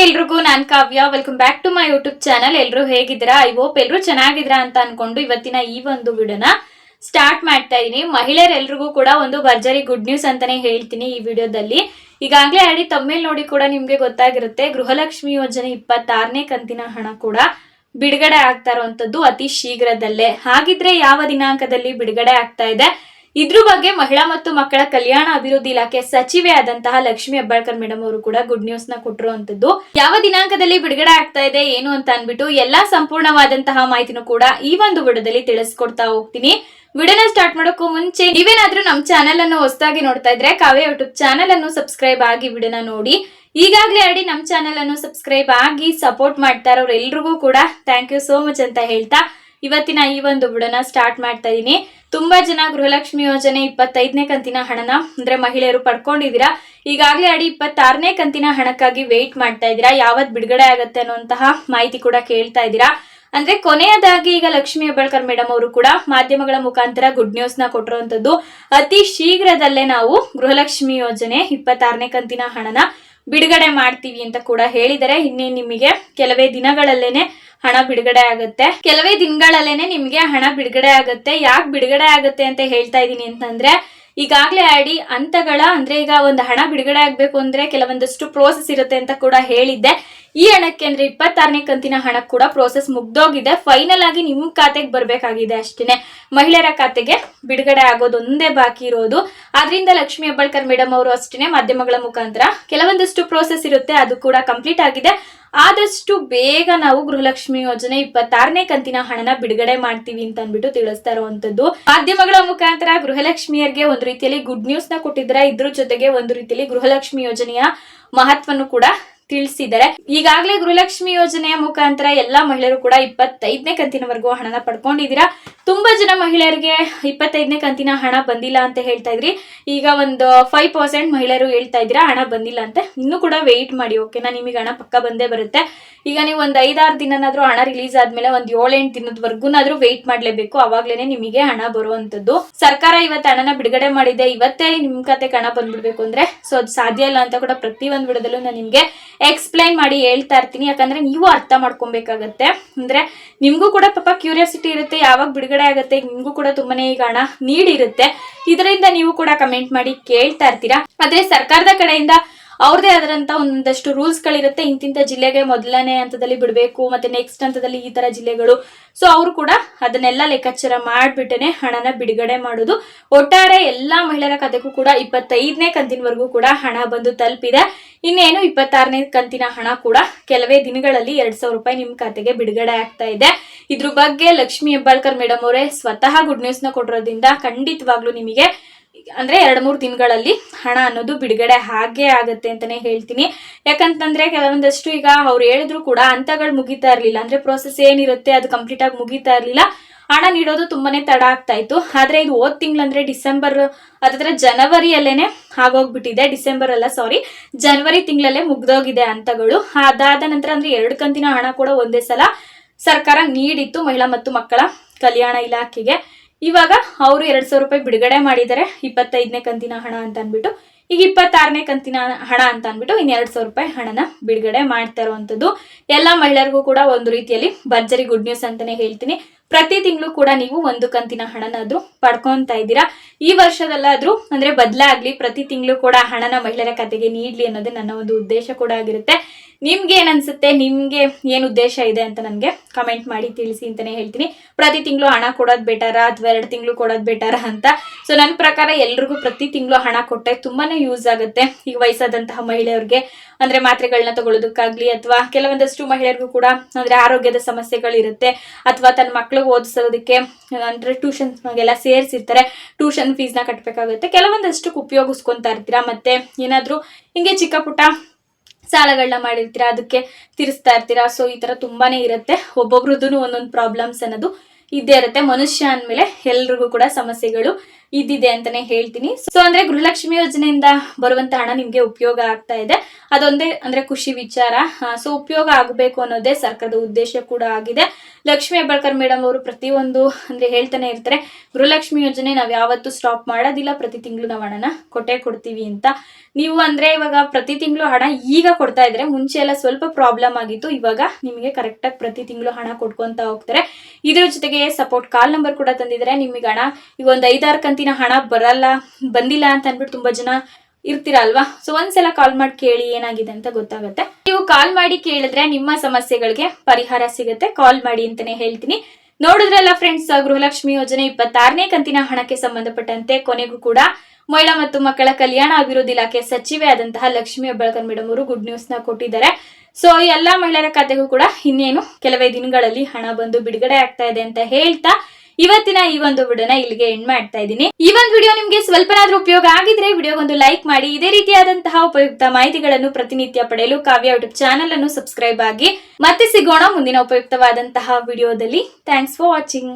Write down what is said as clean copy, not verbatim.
ಎಲ್ರಿಗೂ ನಾನ್ Kavya. Welcome back to my YouTube channel. ಎಲ್ರು ಹೇಗಿದ್ದೀರಾ? ಐ ಹೋಪ್ ಎಲ್ರು ಚೆನ್ನಾಗಿದ್ದೀರಾ ಅಂತ ಅನ್ಕೊಂಡು ಇವತ್ತಿನ ಈ ಒಂದು ವಿಡಿಯೋನ ಸ್ಟಾರ್ಟ್ ಮಾಡ್ತಾ ಇದೀನಿ. ಮಹಿಳೆಯರೆಲ್ರಿಗೂ ಕೂಡ ಒಂದು ಭರ್ಜರಿ ಗುಡ್ ನ್ಯೂಸ್ ಅಂತಾನೆ ಹೇಳ್ತೀನಿ ಈ ವಿಡಿಯೋದಲ್ಲಿ. ಈಗಾಗಲೇ ಆಡಿ ತಮ್ಮೇಲ್ ನೋಡಿ ಕೂಡ ನಿಮ್ಗೆ ಗೊತ್ತಾಗಿರುತ್ತೆ, ಗೃಹಲಕ್ಷ್ಮಿ ಯೋಜನೆ 26ನೇ ಕಂತಿನ ಹಣ ಕೂಡ ಬಿಡುಗಡೆ ಆಗ್ತಾ ಇರುವಂತದ್ದು ಅತಿ ಶೀಘ್ರದಲ್ಲೇ. ಹಾಗಿದ್ರೆ ಯಾವ ದಿನಾಂಕದಲ್ಲಿ ಬಿಡುಗಡೆ ಆಗ್ತಾ ಇದೆ, ಇದ್ರ ಬಗ್ಗೆ ಮಹಿಳಾ ಮತ್ತು ಮಕ್ಕಳ ಕಲ್ಯಾಣ ಅಭಿವೃದ್ಧಿ ಇಲಾಖೆ ಸಚಿವೆ ಆದಂತಹ ಲಕ್ಷ್ಮಿ ಹೆಬ್ಬಾಳ್ಕರ್ ಮೇಡಮ್ ಅವರು ಕೂಡ ಗುಡ್ ನ್ಯೂಸ್ ನ ಕೊಟ್ಟಿರುವಂತದ್ದು. ಯಾವ ದಿನಾಂಕದಲ್ಲಿ ಬಿಡುಗಡೆ ಆಗ್ತಾ ಇದೆ ಏನು ಅಂತ ಅನ್ಬಿಟ್ಟು ಎಲ್ಲಾ ಸಂಪೂರ್ಣವಾದಂತಹ ಮಾಹಿತಿನೂ ಕೂಡ ಈ ಒಂದು ವಿಡಿಯೋದಲ್ಲಿ ತಿಳಿಸ್ಕೊಡ್ತಾ ಹೋಗ್ತೀನಿ. ವಿಡಿಯೋನ ಸ್ಟಾರ್ಟ್ ಮಾಡೋಕ್ಕೂ ಮುಂಚೆ ನೀವೇನಾದ್ರೂ ನಮ್ಮ ಚಾನೆಲ್ ಅನ್ನು ಹೊಸದಾಗಿ ನೋಡ್ತಾ ಇದ್ರೆ ಕಾವ್ಯ ಯೂಟ್ಯೂಬ್ ಚಾನೆಲ್ ಅನ್ನು ಸಬ್ಸ್ಕ್ರೈಬ್ ಆಗಿ ವಿಡಿಯೋನ ನೋಡಿ. ಈಗಾಗಲೇ ಆಡಿ ನಮ್ಮ ಚಾನೆಲ್ ಅನ್ನು ಸಬ್ಸ್ಕ್ರೈಬ್ ಆಗಿ ಸಪೋರ್ಟ್ ಮಾಡ್ತಾ ಇರೋರು ಎಲ್ರಿಗೂ ಕೂಡ ಥ್ಯಾಂಕ್ ಯು ಸೋ ಮಚ್ ಅಂತ ಹೇಳ್ತಾ ಇವತ್ತಿನ ಈ ಒಂದು ವಿಡಿಯೋನ ಸ್ಟಾರ್ಟ್ ಮಾಡ್ತಾ ಇದೀನಿ. ತುಂಬಾ ಜನ ಗೃಹಲಕ್ಷ್ಮಿ ಯೋಜನೆ 25ನೇ ಕಂತಿನ ಹಣನ ಅಂದ್ರೆ ಮಹಿಳೆಯರು ಪಡ್ಕೊಂಡಿದ್ದೀರಾ. ಈಗಾಗಲೇ ಆಡಿ 26ನೇ ಕಂತಿನ ಹಣಕ್ಕಾಗಿ ವೇಟ್ ಮಾಡ್ತಾ ಇದ್ದೀರಾ, ಯಾವತ್ ಬಿಡುಗಡೆ ಆಗತ್ತೆ ಅನ್ನುವಂತಹ ಮಾಹಿತಿ ಕೂಡ ಕೇಳ್ತಾ ಇದ್ದೀರಾ. ಅಂದ್ರೆ ಕೊನೆಯದಾಗಿ ಈಗ ಲಕ್ಷ್ಮಿ ಹೆಬ್ಬಾಳ್ಕರ್ ಮೇಡಮ್ ಅವರು ಕೂಡ ಮಾಧ್ಯಮಗಳ ಮುಖಾಂತರ ಗುಡ್ ನ್ಯೂಸ್ ನ ಕೊಟ್ಟಿರುವಂತದ್ದು. ಅತಿ ಶೀಘ್ರದಲ್ಲೇ ನಾವು ಗೃಹಲಕ್ಷ್ಮಿ ಯೋಜನೆ 26ನೇ ಕಂತಿನ ಹಣನ ಬಿಡುಗಡೆ ಮಾಡ್ತೀವಿ ಅಂತ ಕೂಡ ಹೇಳಿದರೆ. ಇನ್ನೇ ನಿಮಗೆ ಕೆಲವೇ ದಿನಗಳಲ್ಲೇನೆ ಹಣ ಬಿಡುಗಡೆ ಆಗುತ್ತೆ, ಕೆಲವೇ ದಿನಗಳಲ್ಲೇನೆ ನಿಮ್ಗೆ ಹಣ ಬಿಡುಗಡೆ ಆಗುತ್ತೆ. ಯಾಕೆ ಬಿಡುಗಡೆ ಆಗುತ್ತೆ ಅಂತ ಹೇಳ್ತಾ ಇದೀನಿ ಅಂತಂದ್ರೆ, ಈಗಾಗಲೇ ಆಡಿ ಹಂತಗಳ ಅಂದ್ರೆ ಈಗ ಒಂದು ಹಣ ಬಿಡುಗಡೆ ಆಗ್ಬೇಕು ಅಂದ್ರೆ ಕೆಲವೊಂದಷ್ಟು ಪ್ರೋಸೆಸ್ ಇರುತ್ತೆ ಅಂತ ಕೂಡ ಹೇಳಿದ್ದೆ. ಈ ಹಣಕ್ಕೆ ಅಂದ್ರೆ 26ನೇ ಕಂತಿನ ಹಣ ಕೂಡ ಪ್ರೋಸೆಸ್ ಮುಗ್ದೋಗಿದೆ. ಫೈನಲ್ ಆಗಿ ನಿಮ್ ಖಾತೆಗೆ ಬರ್ಬೇಕಾಗಿದೆ ಅಷ್ಟೇನೆ. ಮಹಿಳೆಯರ ಖಾತೆಗೆ ಬಿಡುಗಡೆ ಆಗೋದು ಒಂದೇ ಬಾಕಿ ಇರೋದು. ಆದ್ರಿಂದ ಲಕ್ಷ್ಮಿ ಹೆಬ್ಬಾಳ್ಕರ್ ಮೇಡಮ್ ಅವರು ಅಷ್ಟೇನೆ ಮಾಧ್ಯಮಗಳ ಮುಖಾಂತರ ಕೆಲವೊಂದಷ್ಟು ಪ್ರೋಸೆಸ್ ಇರುತ್ತೆ, ಅದು ಕೂಡ ಕಂಪ್ಲೀಟ್ ಆಗಿದೆ. ಆದಷ್ಟು ಬೇಗ ನಾವು ಗೃಹಲಕ್ಷ್ಮಿ ಯೋಜನೆ 26ನೇ ಕಂತಿನ ಹಣನ ಬಿಡುಗಡೆ ಮಾಡ್ತೀವಿ ಅಂತ ಅಂದ್ಬಿಟ್ಟು ತಿಳಿಸ್ತಾ ಇರುವಂತದ್ದು. ಮಾಧ್ಯಮಗಳ ಮುಖಾಂತರ ಗೃಹಲಕ್ಷ್ಮಿಯರಿಗೆ ಒಂದು ರೀತಿಯಲ್ಲಿ ಗುಡ್ ನ್ಯೂಸ್ ನ ಕೊಟ್ಟಿದ್ರೆ, ಇದ್ರ ಜೊತೆಗೆ ಒಂದು ರೀತಿಯಲ್ಲಿ ಗೃಹಲಕ್ಷ್ಮಿ ಯೋಜನೆಯ ಮಹತ್ವನು ಕೂಡ ತಿಳಿಸಿದ್ದಾರೆ. ಈಗಾಗಲೇ ಗೃಹಲಕ್ಷ್ಮಿ ಯೋಜನೆಯ ಮುಖಾಂತರ ಎಲ್ಲಾ ಮಹಿಳೆಯರು ಕೂಡ 25ನೇ ಕಂತಿನವರೆಗೂ ಹಣನ ಪಡ್ಕೊಂಡಿದ್ದೀರಾ. ತುಂಬಾ ಜನ ಮಹಿಳೆಯರಿಗೆ 25ನೇ ಕಂತಿನ ಹಣ ಬಂದಿಲ್ಲ ಅಂತ ಹೇಳ್ತಾ ಇದ್ರಿ. ಈಗ ಒಂದು 5% ಮಹಿಳೆಯರು ಹೇಳ್ತಾ ಇದ್ದೀರಾ ಹಣ ಬಂದಿಲ್ಲ ಅಂತ. ಇನ್ನು ಕೂಡ ವೆಯ್ಟ್ ಮಾಡಿ, ಓಕೆನಾ? ನಿಮಗೆ ಹಣ ಪಕ್ಕ ಬಂದೇ ಬರುತ್ತೆ. ಈಗ ನೀವು ಒಂದು 5-6 ದಿನನಾದ್ರೂ ಹಣ ರಿಲೀಸ್ ಆದ್ಮೇಲೆ ಒಂದು 7-8 ದಿನದವರೆಗೂನಾದ್ರೂ ವೆಯ್ಟ್ ಮಾಡ್ಲೇಬೇಕು, ಅವಾಗ್ಲೇನೆ ನಿಮಗೆ ಹಣ ಬರುವಂತದ್ದು. ಸರ್ಕಾರ ಇವತ್ತು ಹಣನ ಬಿಡುಗಡೆ ಮಾಡಿದೆ, ಇವತ್ತೇ ನಿಮ್ ಖಾತೆಗೆ ಹಣ ಬಂದ್ಬಿಡ್ಬೇಕು ಅಂದ್ರೆ ಸೊ ಅದು ಸಾಧ್ಯ ಇಲ್ಲ ಅಂತ ಕೂಡ ಪ್ರತಿ ಒಂದು ವಿಡಿಯೋದಲ್ಲೂ ನಾನು ನಿಮ್ಗೆ ಎಕ್ಸ್ಪ್ಲೈನ್ ಮಾಡಿ ಹೇಳ್ತಾ ಇರ್ತೀನಿ. ಯಾಕಂದ್ರೆ ನೀವು ಅರ್ಥ ಮಾಡ್ಕೊಬೇಕಾಗತ್ತೆ. ಅಂದ್ರೆ ನಿಮ್ಗೂ ಕೂಡ ಪಾಪ ಕ್ಯೂರಿಯಾಸಿಟಿ ಇರುತ್ತೆ, ಯಾವಾಗ ಬಿಡುಗಡೆ ಆಗುತ್ತೆ, ನಿಮ್ಗೂ ಕೂಡ ತುಂಬಾನೇ ಈಗ ಹಣ ನೀಡಿರುತ್ತೆ. ಇದರಿಂದ ನೀವು ಕೂಡ ಕಮೆಂಟ್ ಮಾಡಿ ಕೇಳ್ತಾ ಇರ್ತೀರಾ. ಆದ್ರೆ ಸರ್ಕಾರದ ಕಡೆಯಿಂದ ಅವ್ರದೇ ಆದಂತ ಒಂದಷ್ಟು ರೂಲ್ಸ್ ಗಳಿರುತ್ತೆ. ಇಂತಿಂತ ಜಿಲ್ಲೆಗೆ ಮೊದಲನೇ ಹಂತದಲ್ಲಿ ಬಿಡಬೇಕು, ಮತ್ತೆ ನೆಕ್ಸ್ಟ್ ಹಂತದಲ್ಲಿ ಈ ತರ ಜಿಲ್ಲೆಗಳು. ಸೊ ಅವರು ಕೂಡ ಅದನ್ನೆಲ್ಲ ಲೆಕ್ಕಾಚಾರ ಮಾಡ್ಬಿಟ್ಟನೆ ಹಣನ ಬಿಡುಗಡೆ ಮಾಡೋದು. ಒಟ್ಟಾರೆ ಎಲ್ಲಾ ಮಹಿಳೆಯರ ಖಾತೆಗೂ ಕೂಡ 25ನೇ ಕಂತಿನವರೆಗೂ ಕೂಡ ಹಣ ಬಂದು ತಲುಪಿದೆ. ಇನ್ನೇನು 26ನೇ ಕಂತಿನ ಹಣ ಕೂಡ ಕೆಲವೇ ದಿನಗಳಲ್ಲಿ 2,000 ರೂಪಾಯಿ ನಿಮ್ ಖಾತೆಗೆ ಬಿಡುಗಡೆ ಆಗ್ತಾ ಇದೆ. ಇದ್ರ ಬಗ್ಗೆ ಲಕ್ಷ್ಮಿ ಹೆಬ್ಬಾಳ್ಕರ್ ಮೇಡಮ್ ಅವರೇ ಸ್ವತಃ ಗುಡ್ ನ್ಯೂಸ್ ನ ಕೊಟ್ಟಿರೋದ್ರಿಂದ ಖಂಡಿತವಾಗ್ಲೂ ನಿಮಗೆ ಅಂದ್ರೆ 2-3 ದಿನಗಳಲ್ಲಿ ಹಣ ಅನ್ನೋದು ಬಿಡುಗಡೆ ಹಾಗೆ ಆಗತ್ತೆ ಅಂತಾನೆ ಹೇಳ್ತೀನಿ. ಯಾಕಂತಂದ್ರೆ ಕೆಲವೊಂದಷ್ಟು ಈಗ ಅವ್ರು ಹೇಳಿದ್ರು ಕೂಡ ಹಂತಗಳು ಮುಗಿತಾ ಇರ್ಲಿಲ್ಲ, ಅಂದ್ರೆ ಪ್ರೋಸೆಸ್ ಏನಿರುತ್ತೆ ಅದು ಕಂಪ್ಲೀಟ್ ಆಗಿ ಮುಗಿತಾ ಇರ್ಲಿಲ್ಲ. ಹಣ ನೀಡೋದು ತುಂಬಾನೇ ತಡ ಆಗ್ತಾ ಇತ್ತು. ಆದ್ರೆ ಇದು ಹೋದ್ ತಿಂಗಳು ಅಂದ್ರೆ ಡಿಸೆಂಬರ್ ಅಥವಾ ಜನವರಿಯಲ್ಲೇನೆ ಆಗೋಗ್ಬಿಟ್ಟಿದೆ. ಡಿಸೆಂಬರ್ ಅಲ್ಲ, ಸಾರಿ, ಜನವರಿ ತಿಂಗಳಲ್ಲೇ ಮುಗ್ದೋಗಿದೆ ಹಂತಗಳು. ಅದಾದ ನಂತರ ಅಂದ್ರೆ 2 ಕಂತಿನ ಹಣ ಕೂಡ ಒಂದೇ ಸಲ ಸರ್ಕಾರ ನೀಡಿತ್ತು ಮಹಿಳಾ ಮತ್ತು ಮಕ್ಕಳ ಕಲ್ಯಾಣ ಇಲಾಖೆಗೆ. ಇವಾಗ ಅವರು 2,000 ರೂಪಾಯಿ ಬಿಡುಗಡೆ ಮಾಡಿದ್ದಾರೆ 25ನೇ ಕಂತಿನ ಹಣ ಅಂತ ಅನ್ಬಿಟ್ಟು. ಈಗ 26ನೇ ಕಂತಿನ ಹಣ ಅಂತ ಅನ್ಬಿಟ್ಟು ಇನ್ನು 2,000 ರೂಪಾಯಿ ಹಣನ ಬಿಡುಗಡೆ ಮಾಡ್ತಾ ಇರುವಂತದ್ದು. ಎಲ್ಲಾ ಮಹಿಳೆಯರಿಗೂ ಕೂಡ ಒಂದು ರೀತಿಯಲ್ಲಿ ಭರ್ಜರಿ ಗುಡ್ ನ್ಯೂಸ್ ಅಂತಾನೆ ಹೇಳ್ತೀನಿ. ಪ್ರತಿ ತಿಂಗಳು ಕೂಡ ನೀವು ಒಂದು ಕಂತಿನ ಹಣನಾದ್ರೂ ಪಡ್ಕೊಂತಾ ಇದ್ದೀರಾ. ಈ ವರ್ಷದಲ್ಲಾದ್ರೂ ಅಂದ್ರೆ ಬದಲಾಗ್ಲಿ, ಪ್ರತಿ ತಿಂಗಳು ಕೂಡ ಹಣನ ಮಹಿಳೆಯರ ಖಾತೆಗೆ ನೀಡ್ಲಿ ಅನ್ನೋದೇ ನನ್ನ ಒಂದು ಉದ್ದೇಶ ಕೂಡ ಆಗಿರುತ್ತೆ. ನಿಮ್ಗೆ ಏನ್ ಅನ್ಸುತ್ತೆ, ನಿಮ್ಗೆ ಏನ್ ಉದ್ದೇಶ ಇದೆ ಅಂತ ನನ್ಗೆ ಕಮೆಂಟ್ ಮಾಡಿ ತಿಳಿಸಿ ಅಂತಾನೆ ಹೇಳ್ತೀನಿ. ಪ್ರತಿ ತಿಂಗಳು ಹಣ ಕೊಡೋದ್ ಬೆಟರ ಅಥವಾ 2 ತಿಂಗಳು ಕೊಡೋದ್ ಬೆಟರ ಅಂತ. ಸೊ ನನ್ನ ಪ್ರಕಾರ ಎಲ್ರಿಗೂ ಪ್ರತಿ ತಿಂಗಳು ಹಣ ಕೊಟ್ಟರೆ ತುಂಬಾನೇ ಯೂಸ್ ಆಗುತ್ತೆ. ಈಗ ವಯಸ್ಸಾದಂತಹ ಮಹಿಳೆಯರಿಗೆ ಅಂದ್ರೆ ಮಾತ್ರೆಗಳನ್ನ ತಗೊಳ್ಳೋದಕ್ಕಾಗ್ಲಿ, ಅಥವಾ ಕೆಲವೊಂದಷ್ಟು ಮಹಿಳೆಯರಿಗೂ ಕೂಡ ಅಂದ್ರೆ ಆರೋಗ್ಯದ ಸಮಸ್ಯೆಗಳಿರುತ್ತೆ, ಅಥವಾ ತನ್ನ ಮಕ್ಳಿಗೆ ಓದಿಸೋದಕ್ಕೆ ಅಂದ್ರೆ ಟ್ಯೂಷನ್ಗೆಲ್ಲ ಸೇರಿಸಿರ್ತಾರೆ, ಟ್ಯೂಷನ್ ಫೀಸ್ ನ ಕಟ್ಟಬೇಕಾಗುತ್ತೆ. ಕೆಲವೊಂದಷ್ಟು ಉಪಯೋಗಿಸ್ಕೊಂತಾ ಇರ್ತೀರಾ. ಮತ್ತೆ ಏನಾದ್ರೂ ಹಿಂಗೆ ಚಿಕ್ಕ ಪುಟ್ಟ ಸಾಲಗಳನ್ನ ಮಾಡಿರ್ತೀರಾ, ಅದಕ್ಕೆ ತೀರಿಸ್ತಾ ಇರ್ತೀರಾ. ಸೊ ಈ ತರ ತುಂಬಾನೇ ಇರುತ್ತೆ. ಒಬ್ಬೊಬ್ರದ್ದು ಒಂದೊಂದು ಪ್ರಾಬ್ಲಮ್ಸ್ ಅನ್ನೋದು ಇದ್ದೇ ಇರುತ್ತೆ. ಮನುಷ್ಯ ಅಂದ್ಮೇಲೆ ಎಲ್ರಿಗೂ ಕೂಡ ಸಮಸ್ಯೆಗಳು ಇದ್ದಿದೆ ಅಂತಾನೆ ಹೇಳ್ತೀನಿ. ಸೊ ಅಂದ್ರೆ ಗೃಹಲಕ್ಷ್ಮಿ ಯೋಜನೆಯಿಂದ ಬರುವಂತ ಹಣ ನಿಮ್ಗೆ ಉಪಯೋಗ ಆಗ್ತಾ ಇದೆ, ಅದೊಂದೇ ಅಂದ್ರೆ ಖುಷಿ ವಿಚಾರ. ಸೊ ಉಪಯೋಗ ಆಗಬೇಕು ಅನ್ನೋದೇ ಸರ್ಕಾರದ ಉದ್ದೇಶ ಕೂಡ ಆಗಿದೆ. ಲಕ್ಷ್ಮಿ ಹೆಬ್ಬಾಳ್ಕರ್ ಮೇಡಮ್ ಅವರು ಪ್ರತಿಯೊಂದು ಅಂದ್ರೆ ಹೇಳ್ತಾನೆ ಇರ್ತಾರೆ, ಗೃಹಲಕ್ಷ್ಮಿ ಯೋಜನೆ ನಾವ್ ಯಾವತ್ತೂ ಸ್ಟಾಪ್ ಮಾಡೋದಿಲ್ಲ, ಪ್ರತಿ ತಿಂಗಳು ನಾವು ಹಣನ ಕೊಟ್ಟೇ ಕೊಡ್ತೀವಿ ಅಂತ. ನೀವು ಅಂದ್ರೆ ಇವಾಗ ಪ್ರತಿ ತಿಂಗಳು ಹಣ ಈಗ ಕೊಡ್ತಾ ಇದ್ರೆ, ಮುಂಚೆ ಎಲ್ಲ ಸ್ವಲ್ಪ ಪ್ರಾಬ್ಲಮ್ ಆಗಿತ್ತು, ಇವಾಗ ನಿಮಗೆ ಕರೆಕ್ಟ್ ಆಗಿ ಪ್ರತಿ ತಿಂಗಳು ಹಣ ಕೊಟ್ಕೊಂತ ಹೋಗ್ತಾರೆ. ಇದ್ರ ಜೊತೆಗೆ ಸಪೋರ್ಟ್ ಕಾಲ್ ನಂಬರ್ ಕೂಡ ತಂದಿದ್ರೆ, ನಿಮಗೆ ಹಣ ಈಗ ಒಂದ್ 5-6 ಕಂತಿನ ಹಣ ಬಂದಿಲ್ಲ ಅಂತ ಅನ್ಬಿಟ್ಟು ತುಂಬಾ ಜನ ಇರ್ತೀರಾ ಅಲ್ವಾ. ಸೊ ಒಂದ್ಸಲ ಕಾಲ್ ಮಾಡಿ ಕೇಳಿ ಏನಾಗಿದೆ ಅಂತ ಗೊತ್ತಾಗುತ್ತೆ. ನೀವು ಕಾಲ್ ಮಾಡಿ ಕೇಳಿದ್ರೆ ನಿಮ್ಮ ಸಮಸ್ಯೆಗಳಿಗೆ ಪರಿಹಾರ ಸಿಗುತ್ತೆ. ಕಾಲ್ ಮಾಡಿ ಅಂತಾನೆ ಹೇಳ್ತೀನಿ. ನೋಡಿದ್ರಲ್ಲ ಫ್ರೆಂಡ್ಸ್, ಗೃಹಲಕ್ಷ್ಮಿ ಯೋಜನೆ 26ನೇ ಕಂತಿನ ಹಣಕ್ಕೆ ಸಂಬಂಧಪಟ್ಟಂತೆ ಕೊನೆಗೂ ಕೂಡ ಮಹಿಳಾ ಮತ್ತು ಮಕ್ಕಳ ಕಲ್ಯಾಣ ಅಭಿವೃದ್ಧಿ ಇಲಾಖೆ ಸಚಿವೆ ಆದಂತಹ ಲಕ್ಷ್ಮಿ ಹೆಬ್ಬಾಳ್ಕರ್ ಮೇಡಮ್ ಅವರು ಗುಡ್ ನ್ಯೂಸ್ ನ ಕೊಟ್ಟಿದ್ದಾರೆ. ಸೊ ಎಲ್ಲಾ ಮಹಿಳೆಯರ ಖಾತೆಗೂ ಕೂಡ ಇನ್ನೇನು ಕೆಲವೇ ದಿನಗಳಲ್ಲಿ ಹಣ ಬಂದು ಬಿಡುಗಡೆ ಆಗ್ತಾ ಇದೆ ಅಂತ ಹೇಳ್ತಾ ಇವತ್ತಿನ ಈ ಒಂದು ವಿಡಿಯೋನ ಇಲ್ಲಿಗೆ ಎಂಡ್ ಮಾಡ್ತಾ ಇದ್ದೀನಿ. ಈ ಒಂದು ವಿಡಿಯೋ ನಿಮ್ಗೆ ಸ್ವಲ್ಪನಾದ್ರೂ ಉಪಯೋಗ ಆಗಿದ್ರೆ ವಿಡಿಯೋಗೊಂದು ಲೈಕ್ ಮಾಡಿ. ಇದೇ ರೀತಿಯಾದಂತಹ ಉಪಯುಕ್ತ ಮಾಹಿತಿಗಳನ್ನು ಪ್ರತಿನಿತ್ಯ ಪಡೆಯಲು ಕಾವ್ಯ ಯೂಟ್ಯೂಬ್ ಚಾನೆಲ್ ಅನ್ನು ಸಬ್ಸ್ಕ್ರೈಬ್ ಆಗಿ. ಮತ್ತೆ ಸಿಗೋಣ ಮುಂದಿನ ಉಪಯುಕ್ತವಾದಂತಹ ವಿಡಿಯೋದಲ್ಲಿ. Thanks for watching.